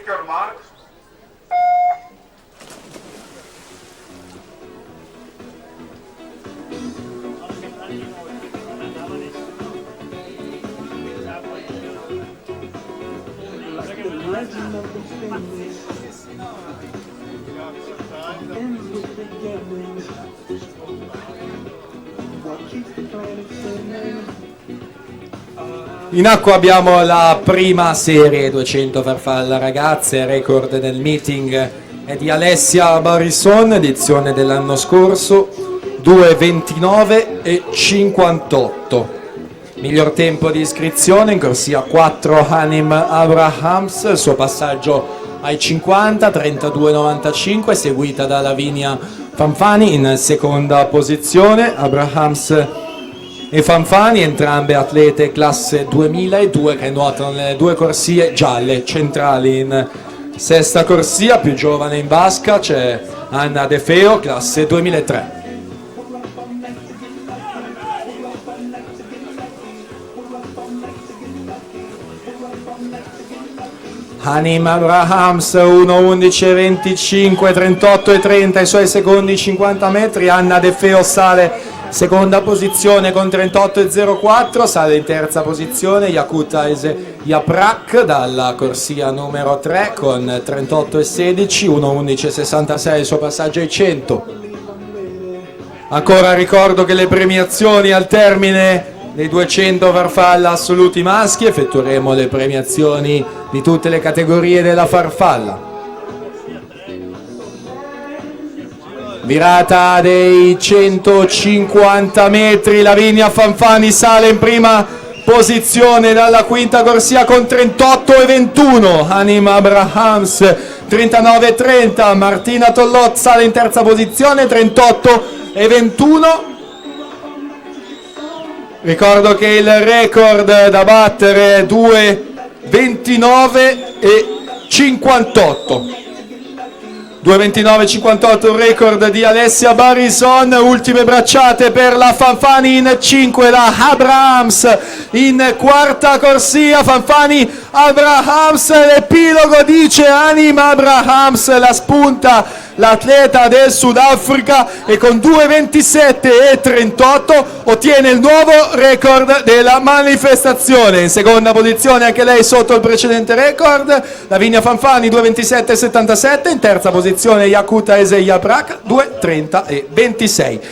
Speaker Mark. Legend of the Phoenix ends with beginning. What keeps the planet spinning? In acqua abbiamo la prima serie 200 farfalla ragazze, record del meeting è di Alessia Barison, edizione dell'anno scorso, 2:29 e 58. Miglior tempo di iscrizione in corsia 4 Hanim Abrahams, il suo passaggio ai 50, 32,95, seguita da Lavinia Fanfani in seconda posizione. Abrahams e Fanfani, entrambe atlete classe 2002 che nuotano nelle due corsie gialle centrali. In sesta corsia, più giovane in vasca, c'è Anna De Feo, classe 2003. Hanim Abrahams 1:11:25, 38 e 30 i suoi secondi 50 metri. Anna De Feo sale seconda posizione con 38,04, sale in terza posizione Yakuta Yaprak dalla corsia numero 3 con 38,16, 1:11:66 il suo passaggio ai 100. Ancora ricordo che le premiazioni al termine dei 200 farfalla assoluti maschi, effettueremo le premiazioni di tutte le categorie della farfalla. Virata dei 150 metri, Lavinia Fanfani sale in prima posizione dalla quinta corsia con 38,21, Hanim Abrahams 39,30, Martina Tollot sale in terza posizione 38,21. Ricordo che il record da battere è 2:29,58. 2:29,58 un record di Alessia Barison. Ultime bracciate per la Fanfani in 5, la Abrahams in quarta corsia. Fanfani Abrahams, l'epilogo dice Hanim Abrahams, la spunta l'atleta del Sudafrica, e con 2:27,38 ottiene il nuovo record della manifestazione. In seconda posizione anche lei sotto il precedente record Lavinia Fanfani 2:27,77, in terza posizione Yakuta Yaprak 2:30,26.